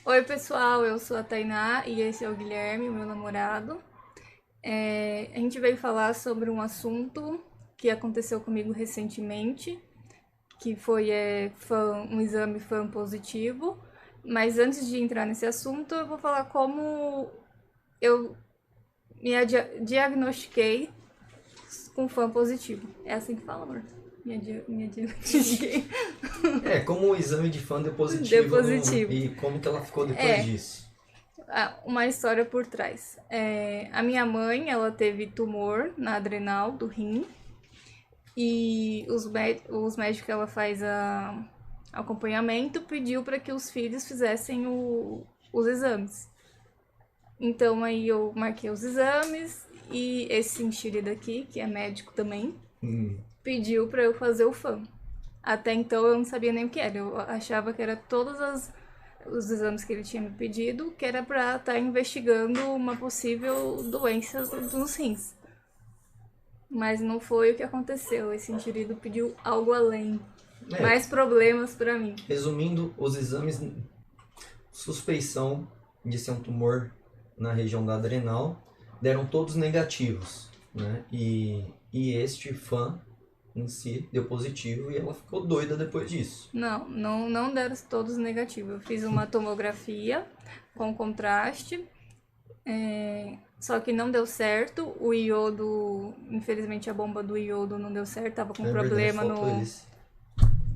Oi, pessoal, eu sou a Tainá e esse é o Guilherme, meu namorado. A gente veio falar sobre um assunto que aconteceu comigo recentemente, que foi um exame FAM positivo. Mas antes de entrar nesse assunto, eu vou falar como eu diagnostiquei com FAM positivo. É assim que fala, amor? Me diagnostiquei. Como o exame de fã deu Deu positivo positivo. e como que ela ficou depois É, disso? uma história por trás. A minha mãe, ela teve tumor na adrenal do rim e os médicos que ela faz acompanhamento pediu para que os filhos fizessem os exames. Então aí eu marquei os exames e esse enxerido aqui, que é médico também, Hum, pediu para eu fazer o FAM. Até então eu não sabia nem o que era, eu achava que era os exames que ele tinha me pedido, que era para estar investigando uma possível doença nos rins. Mas não foi o que aconteceu. Esse enxerido pediu algo além. é, Mais problemas para mim. resumindo, os exames, suspeição de ser um tumor na região da adrenal, deram todos negativos, né? E este fã em si deu positivo e ela ficou doida depois disso. Não deram todos negativos. Eu fiz uma tomografia com contraste, só que não deu certo. O iodo, infelizmente a bomba do iodo não deu certo, É verdade, faltou esse.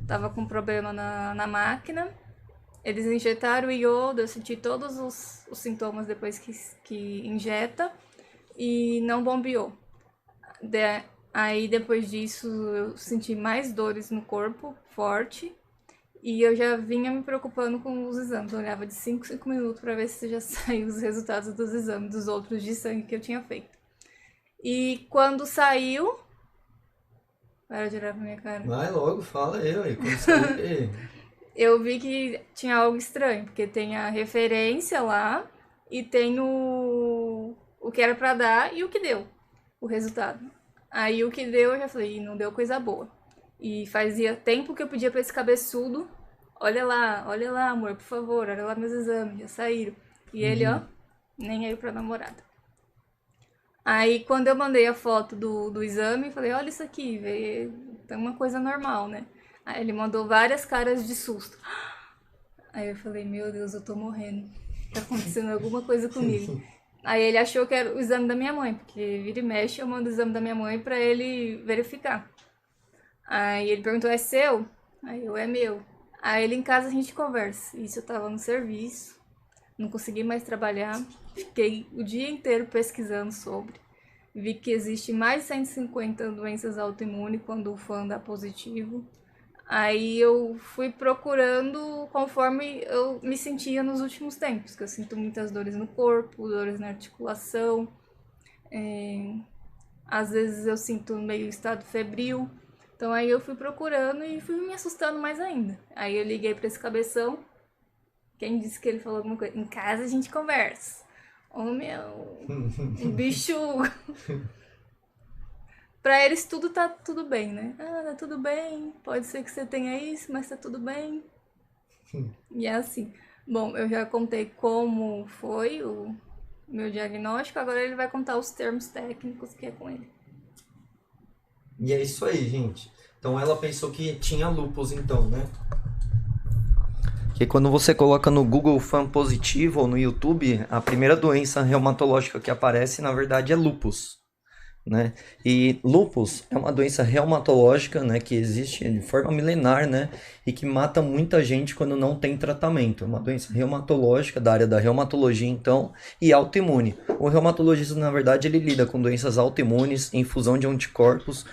tava com problema na máquina. Eles injetaram o iodo, eu senti todos os sintomas depois que injeta e não bombeou. Aí depois disso eu senti mais dores no corpo, forte, e eu já vinha me preocupando com os exames. Eu olhava de 5 em 5 minutos para ver se já saiu os resultados dos exames, dos outros de sangue que eu tinha feito. E quando saiu. Para de olhar pra minha cara. Vai logo, fala aí, quando saiu o quê? Eu vi que tinha algo estranho, porque tem a referência lá e tem o que era pra dar e o que deu, o resultado. Aí o que deu eu já falei, não deu coisa boa. E fazia tempo que eu pedia pra esse cabeçudo, olha lá, amor, por favor, olha lá meus exames, já saíram. E ele, ó, Uhum. nem aí pra namorada. Aí quando eu mandei a foto do exame, falei, olha isso aqui, tem uma coisa normal, né? Aí ele mandou várias caras de susto. Aí eu falei, meu Deus, eu tô morrendo. Tá acontecendo alguma coisa comigo. Aí ele achou que era o exame da minha mãe, porque vira e mexe eu mando o exame da minha mãe pra ele verificar. Aí ele perguntou, é seu? Aí eu, é meu. Aí ele em casa a gente conversa. Isso eu tava no serviço, não consegui mais trabalhar. Fiquei o dia inteiro pesquisando sobre. Vi que existe mais de 150 doenças autoimunes quando o fã dá positivo. Aí eu fui procurando conforme eu me sentia nos últimos tempos, que eu sinto muitas dores no corpo, dores na articulação, às vezes eu sinto meio estado febril. Então aí eu fui procurando e fui me assustando mais ainda. Aí eu liguei para esse cabeção, quem disse que ele falou alguma coisa? Em casa a gente conversa. Ô meu, o bicho. Pra eles tudo tá tudo bem, né? Ah, tá tudo bem, pode ser que você tenha isso, mas tá tudo bem. E é assim. Bom, eu já contei como foi o meu diagnóstico, agora ele vai contar os termos técnicos que é com ele. E é isso aí, gente. Então ela pensou que tinha lupus então, né? Que quando você coloca no Google Fan positivo ou no YouTube, a primeira doença reumatológica que aparece, na verdade, é lupus, né? E lupus é uma doença reumatológica, né, que existe de forma milenar, né, e que mata muita gente quando não tem tratamento. É uma doença reumatológica da área da reumatologia, então, e autoimune. O reumatologista, na verdade, ele lida com doenças autoimunes, infusão de anticorpos,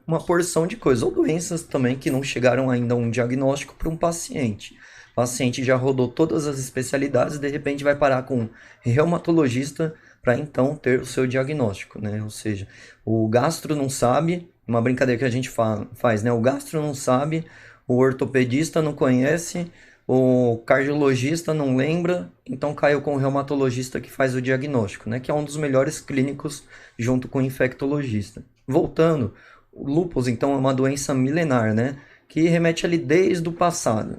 uma porção de coisas, ou doenças também que não chegaram ainda a um diagnóstico para um paciente. O paciente já rodou todas as especialidades e de repente vai parar com um reumatologista para então ter o seu diagnóstico, né? Ou seja, o gastro não sabe, uma brincadeira que a gente faz, né? O gastro não sabe, o ortopedista não conhece, o cardiologista não lembra, então caiu com o reumatologista que faz o diagnóstico, né? Que é um dos melhores clínicos junto com o infectologista. Voltando, o lúpus então é uma doença milenar, né? Que remete ali desde o passado.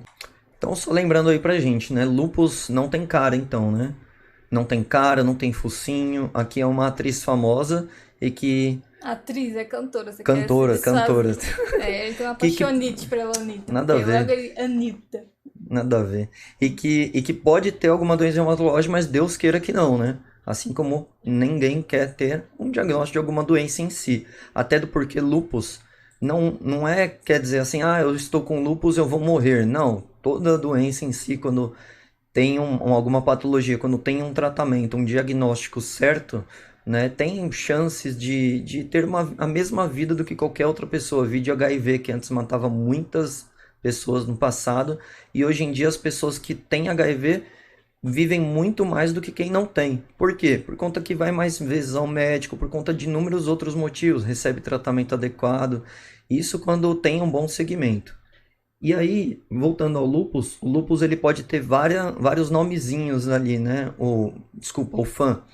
Então, só lembrando aí pra gente, né? Lupus não tem cara, então, né? Não tem cara, não tem focinho. Aqui é uma atriz famosa e que... Atriz, é cantora, você quer se Cantora, cantora. desfazer. É, ele tem uma Que paixonite pela Anitta. Nada a Porque logo ver. ele, Anitta. Nada a ver. E que pode ter alguma doença reumatológica, mas Deus queira que não, né? Assim como ninguém quer ter um diagnóstico de alguma doença em si. Até do porque lupus não é, quer dizer assim, ah, eu estou com lupus, eu vou morrer. Não, toda doença em si, quando tem alguma patologia, quando tem um tratamento, um diagnóstico certo, né, tem chances de ter a mesma vida do que qualquer outra pessoa. Vídeo HIV, que antes matava muitas pessoas no passado, e hoje em dia as pessoas que têm HIV vivem muito mais do que quem não tem. Por quê? Por conta que vai mais vezes ao médico, por conta de inúmeros outros motivos, recebe tratamento adequado. Isso quando tem um bom segmento. E aí, voltando ao lupus, o lupus ele pode ter vários nomezinhos ali, né? Desculpa, o FAM.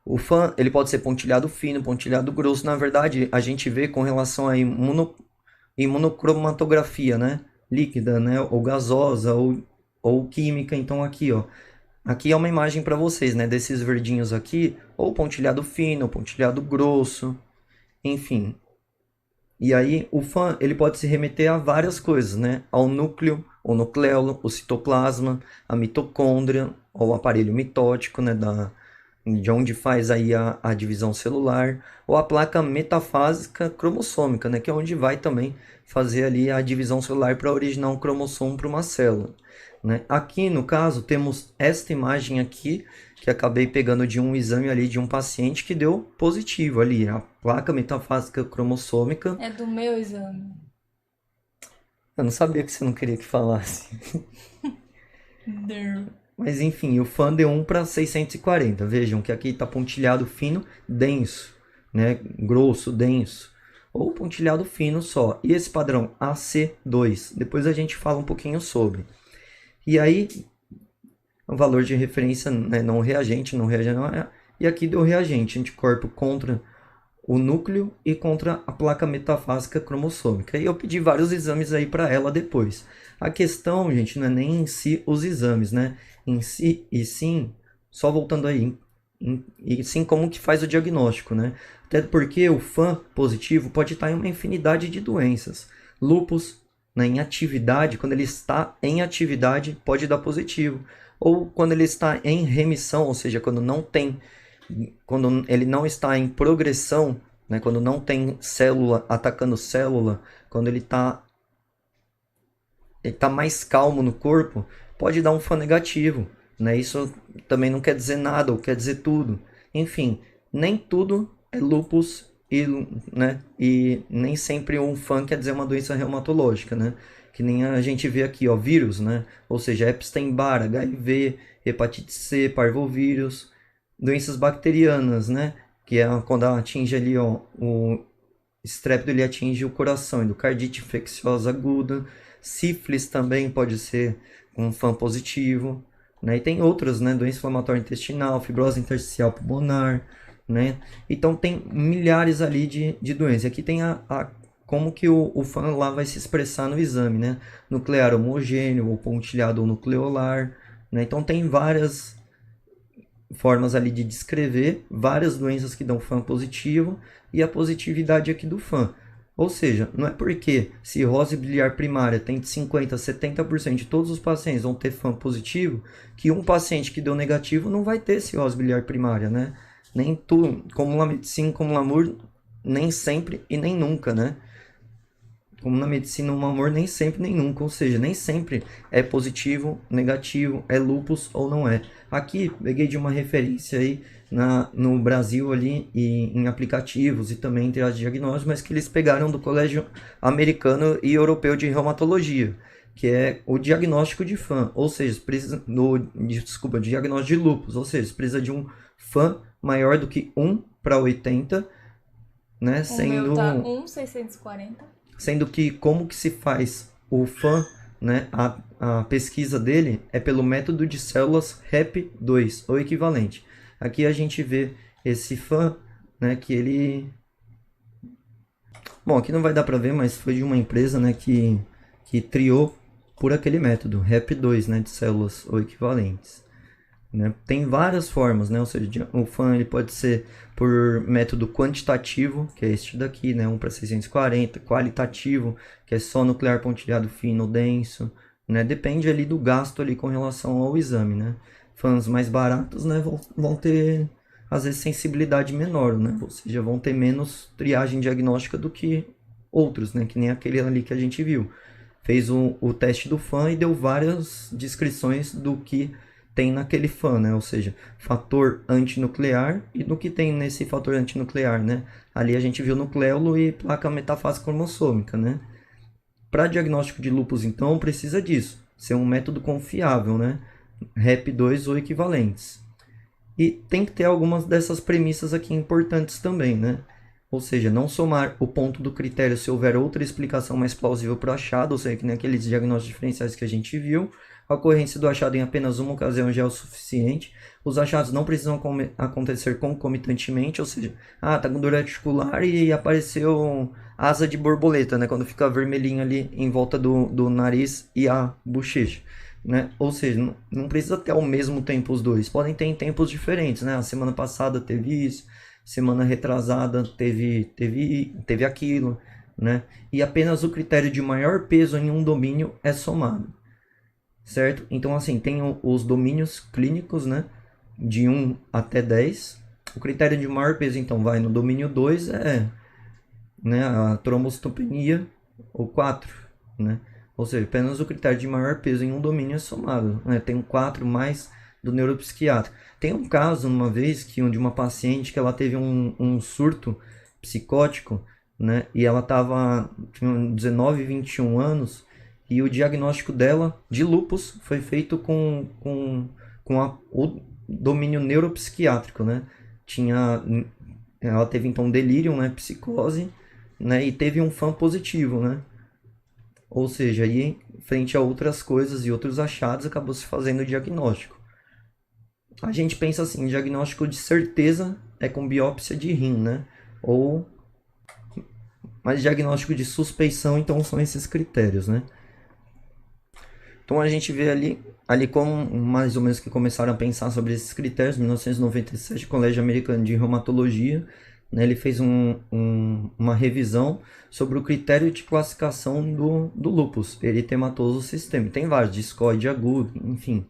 O FAM ele pode ser pontilhado fino, pontilhado grosso. Na verdade, a gente vê com relação à imunocromatografia, né? Líquida, né? Ou gasosa, ou química. Então aqui, ó. Aqui é uma imagem para vocês, né? Desses verdinhos aqui, ou pontilhado fino, ou pontilhado grosso, enfim. E aí o FAM ele pode se remeter a várias coisas, né? Ao núcleo, o nucleolo, o citoplasma, a mitocôndria, ou o aparelho mitótico, né? De onde faz aí a divisão celular, ou a placa metafásica cromossômica, né? Que é onde vai também fazer ali a divisão celular para originar um cromossomo para uma célula. Né? Aqui no caso temos esta imagem aqui que acabei pegando de um exame ali de um paciente que deu positivo ali, a placa metafásica cromossômica. É do meu exame. Eu não sabia que você não queria que falasse. Mas enfim, o FAN deu 1 para 640. Vejam que aqui está pontilhado fino, denso, né? Grosso, denso. Ou pontilhado fino só. E esse padrão AC2, depois a gente fala um pouquinho sobre. E aí, o valor de referência, né, não reagente, não reagente, não é. E aqui deu reagente, anticorpo contra o núcleo e contra a placa metafásica cromossômica. E eu pedi vários exames aí para ela depois. A questão, gente, não é nem em si os exames, né? Em si, e sim, só voltando aí, e sim como que faz o diagnóstico, né? Até porque o FAM positivo pode estar em uma infinidade de doenças. Lúpus, né, em atividade, quando ele está em atividade, pode dar positivo. Ou quando ele está em remissão, ou seja, quando ele não está em progressão, né, quando não tem célula atacando célula, quando ele está mais calmo no corpo, pode dar um FAM negativo. Né? Isso também não quer dizer nada, ou quer dizer tudo. Enfim, nem tudo é lúpus e nem sempre um FAM quer dizer uma doença reumatológica, né? Que nem a gente vê aqui, ó, vírus, né? Ou seja, Epstein-Barr, HIV, hepatite C, parvovírus, doenças bacterianas, né? Que é quando atinge ali, ó, o estrépito ele atinge o coração, endocardite infecciosa aguda, sífilis também pode ser um FAM positivo, né? E tem outras, né? Doença inflamatória intestinal, fibrose intersticial pulmonar, né? Então tem milhares ali de doenças. Aqui tem como que o FAM lá vai se expressar no exame, né? Nuclear homogêneo, ou pontilhado ou nucleolar, né? Então tem várias formas ali de descrever várias doenças que dão FAM positivo e a positividade aqui do FAM. Ou seja, não é porque cirrose biliar primária tem de 50% a 70% de todos os pacientes vão ter FAM positivo, que um paciente que deu negativo não vai ter cirrose biliar primária, né? Nem tu, como na medicina, como no amor, nem sempre e nem nunca, né? Como na medicina, um amor nem sempre nem nunca, ou seja, nem sempre é positivo, negativo, é lúpus ou não é. Aqui peguei de uma referência aí no Brasil ali e em aplicativos e também entre as diagnósticos, mas que eles pegaram do Colégio Americano e Europeu de Reumatologia, que é o diagnóstico de FAM, ou seja, precisa diagnóstico de lúpus, ou seja, precisa de um FAM maior do que 1 para 80, né, O meu tá 1,640. Sendo que como que se faz o FAM, né, a pesquisa dele é pelo método de células REP2, ou equivalente. Aqui a gente vê esse FAM, né, que ele... Bom, aqui não vai dar para ver, mas foi de uma empresa, né, que triou por aquele método, REP2, né, de células ou equivalentes. Né? Tem várias formas, né? Ou seja, o FAN ele pode ser por método quantitativo, que é este daqui, né? 1:640, qualitativo, que é só nuclear pontilhado fino denso, né? Depende ali do gasto ali com relação ao exame, né? FANs mais baratos, né, vão ter às vezes sensibilidade menor, né? Ou seja, vão ter menos triagem diagnóstica do que outros, né? Que nem aquele ali que a gente viu. Fez o teste do FAN e deu várias descrições do que tem naquele FAN, né? Ou seja, fator antinuclear e do que tem nesse fator antinuclear, né? Ali a gente viu nucleolo e placa metafase cromossômica, né? Para diagnóstico de lúpus, então, precisa disso, ser um método confiável, né? REP2 ou equivalentes. E tem que ter algumas dessas premissas aqui importantes também, né? Ou seja, não somar o ponto do critério se houver outra explicação mais plausível para o achado, ou seja, que nem aqueles diagnósticos diferenciais que a gente viu. A ocorrência do achado em apenas uma ocasião já é o suficiente. Os achados não precisam acontecer concomitantemente, ou seja, tá com dor articular e apareceu asa de borboleta, né? Quando fica vermelhinho ali em volta do nariz e a bochecha. Né? Ou seja, não precisa ter ao mesmo tempo os dois, podem ter em tempos diferentes, né? A semana passada teve isso, semana retrasada teve aquilo, né? E apenas o critério de maior peso em um domínio é somado, certo? Então, assim, tem os domínios clínicos, né? De 1 até 10. O critério de maior peso, então, vai no domínio 2, né, a trombocitopenia, ou 4, né? Ou seja, apenas o critério de maior peso em um domínio é somado, né? Tem um 4 mais do neuropsiquiátrico. Tem um caso, uma vez, de uma paciente que ela teve um surto psicótico, né? E ela tinha 19, 21 anos, e o diagnóstico dela de lúpus foi feito com o domínio neuropsiquiátrico, né? Ela teve, então, delírio, né? Psicose, né? E teve um FAN positivo, né? Ou seja, aí, frente a outras coisas e outros achados, acabou se fazendo o diagnóstico. A gente pensa assim, diagnóstico de certeza é com biópsia de rim, né? Mas diagnóstico de suspeição, então, são esses critérios, né? Então a gente vê ali como mais ou menos que começaram a pensar sobre esses critérios, em 1997, o Colégio Americano de Reumatologia, né, ele fez uma revisão sobre o critério de classificação do lúpus eritematoso sistêmico. Tem vários, discoide agudo, enfim.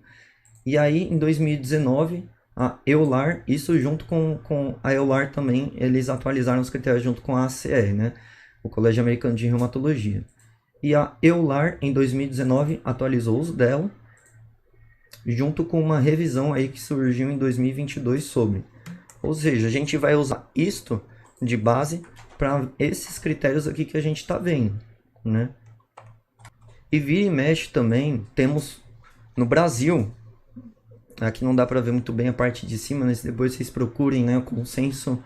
E aí, em 2019, a EULAR, isso junto com a EULAR também, eles atualizaram os critérios junto com a ACR, né, o Colégio Americano de Reumatologia. E a EULAR, em 2019, atualizou os dela, junto com uma revisão aí que surgiu em 2022 sobre. Ou seja, a gente vai usar isto de base para esses critérios aqui que a gente está vendo, né? E vira e mexe também, temos no Brasil, aqui não dá para ver muito bem a parte de cima, mas depois vocês procurem, né, o consenso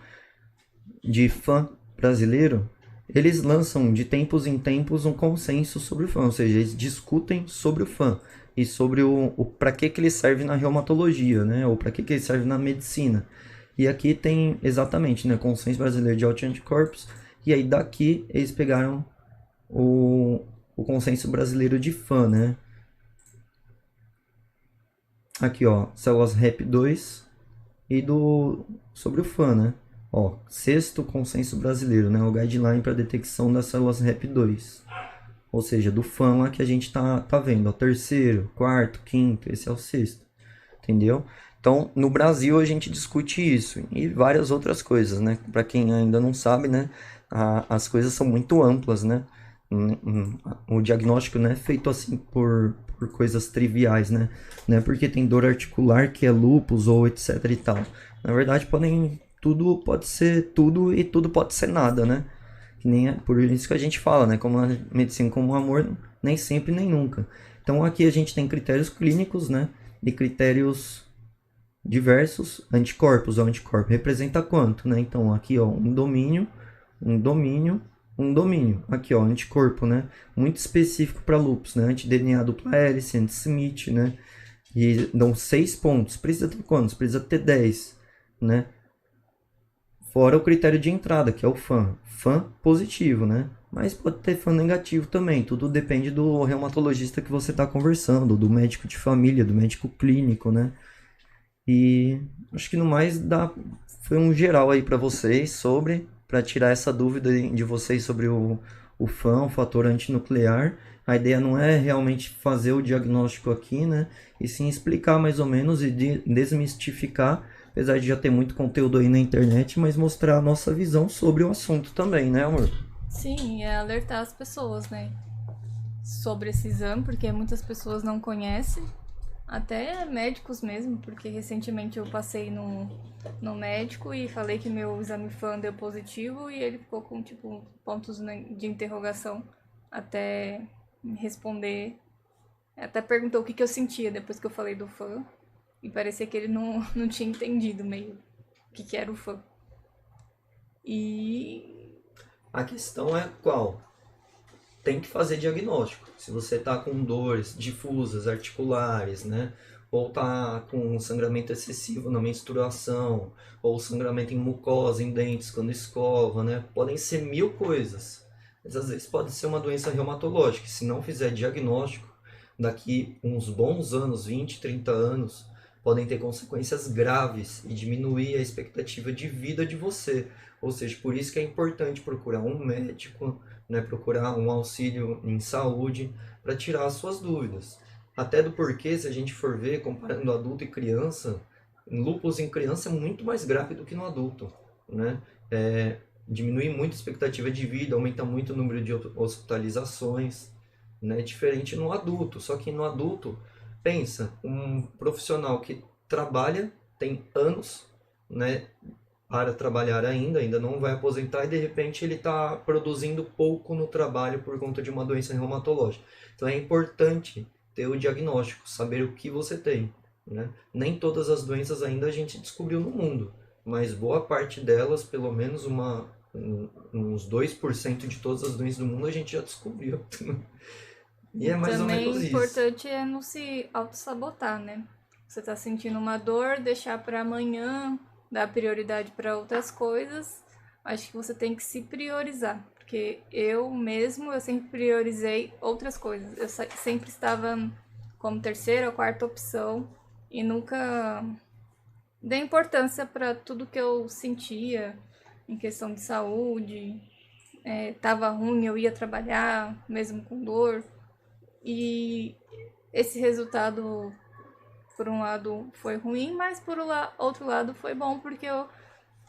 de FAN brasileiro, eles lançam de tempos em tempos um consenso sobre o FAN, ou seja, eles discutem sobre o FAN e sobre o para que ele serve na reumatologia, né, ou para que ele serve na medicina. E aqui tem exatamente, né, Consenso Brasileiro de Autoanticorpos, e aí daqui eles pegaram o Consenso Brasileiro de FAN, né. Aqui, ó, células REP2 e sobre o FAN, né. Ó, sexto Consenso Brasileiro, né, o Guideline para detecção das células REP2. Ou seja, do FAN lá que a gente tá vendo, ó, terceiro, quarto, quinto, esse é o sexto. Entendeu? Então, no Brasil a gente discute isso e várias outras coisas, né? Para quem ainda não sabe, né? As coisas são muito amplas, né? O diagnóstico não é feito assim por coisas triviais, né? Não é porque tem dor articular que é lúpus ou etc e tal. Na verdade, tudo pode ser tudo e tudo pode ser nada, né? Por isso que a gente fala, né? Como a medicina como o amor, nem sempre nem nunca. Então aqui a gente tem critérios clínicos, né? E critérios diversos. Anticorpos, o anticorpo representa quanto, né? Então aqui, ó, um domínio. Aqui, ó, anticorpo, né? Muito específico para lúpus, né? Anti-DNA dupla hélice, anti-Smith, né? E dão 6 pontos. Precisa ter quantos? Precisa ter 10, né? Fora o critério de entrada, que é o FAN. FAN positivo, né? Mas pode ter fã negativo também, tudo depende do reumatologista que você está conversando, do médico de família, do médico clínico, né? E acho que no mais foi um geral aí para vocês para tirar essa dúvida de vocês sobre o FAM, o fator antinuclear. A ideia não é realmente fazer o diagnóstico aqui, né? E sim explicar mais ou menos e desmistificar, apesar de já ter muito conteúdo aí na internet, mas mostrar a nossa visão sobre o assunto também, né, amor? Sim, é alertar as pessoas, né? Sobre esse exame, porque muitas pessoas não conhecem. Até médicos mesmo, porque recentemente eu passei no médico e falei que meu exame FAM deu positivo e ele ficou com, tipo, pontos de interrogação até me responder. Até perguntou o que eu sentia depois que eu falei do FAM e parecia que ele não tinha entendido meio o que era o FAM. E A questão é qual? Tem que fazer diagnóstico. Se você está com dores difusas, articulares, né? Ou está com sangramento excessivo na menstruação, ou sangramento em mucosa, em dentes, quando escova, né? Podem ser mil coisas. Mas às vezes pode ser uma doença reumatológica. Se não fizer diagnóstico, daqui uns bons anos, 20, 30 anos, podem ter consequências graves e diminuir a expectativa de vida de você. Ou seja, por isso que é importante procurar um médico, né, procurar um auxílio em saúde para tirar as suas dúvidas. Até do porquê, se a gente for ver, comparando adulto e criança, lúpus em criança é muito mais grave do que no adulto, né? Diminui muito a expectativa de vida, aumenta muito o número de hospitalizações, né? Diferente no adulto. Só que no adulto, pensa, um profissional que trabalha, tem anos, né, para trabalhar ainda não vai aposentar e de repente ele está produzindo pouco no trabalho por conta de uma doença reumatológica. Então é importante ter o diagnóstico, saber o que você tem, né? Nem todas as doenças ainda a gente descobriu no mundo, mas boa parte delas, pelo menos uns 2% de todas as doenças do mundo a gente já descobriu. E é mais ou também menos isso. importante é não se auto-sabotar, né? Você tá sentindo uma dor, deixar para amanhã, dar prioridade para outras coisas. Acho que você tem que se priorizar, porque eu sempre priorizei outras coisas. Eu sempre estava como terceira ou quarta opção e nunca dei importância para tudo que eu sentia em questão de saúde. Tava ruim, eu ia trabalhar mesmo com dor. E esse resultado, por um lado, foi ruim, mas por outro lado foi bom, porque eu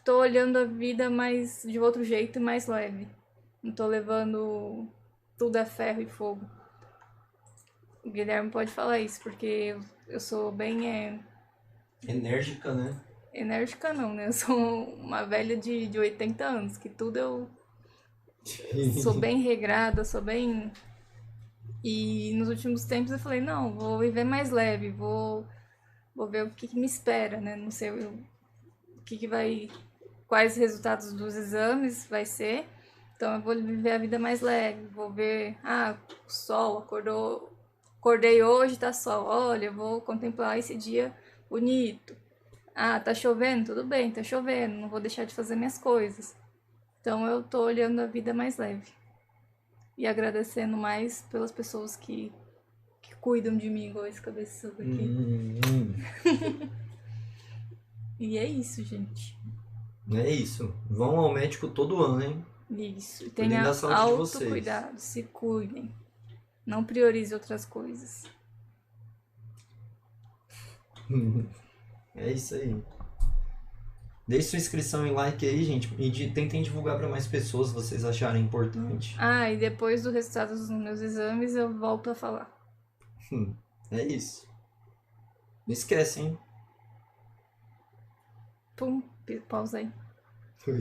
tô olhando a vida mais de outro jeito e mais leve. Não tô levando tudo a ferro e fogo. O Guilherme pode falar isso, porque eu sou bem Enérgica, né? enérgica, não, né? Eu sou uma velha de 80 anos, que tudo eu sou bem regrada, sou bem. E nos últimos tempos eu falei, não, vou viver mais leve, vou ver o que me espera, né? Não sei o que vai, quais resultados dos exames vai ser. Então eu vou viver a vida mais leve, vou ver, o sol acordei hoje, tá sol. Olha, eu vou contemplar esse dia bonito. Tá chovendo, tudo bem, tá chovendo, não vou deixar de fazer minhas coisas. Então eu tô olhando a vida mais leve e agradecendo mais pelas pessoas que cuidam de mim, igual esse cabeçudo aqui. E é isso, gente. É isso. Vão ao médico todo ano, hein? Isso. E Cuidem da tenha saúde de vocês. autocuidado, se cuidem. Não priorize outras coisas. É isso aí. Deixe sua inscrição e like aí, gente. E tentem divulgar para mais pessoas se vocês acharem importante. E depois do resultado dos meus exames eu volto a falar. É isso. Não esquece, hein? Pum, pausa aí. Ui.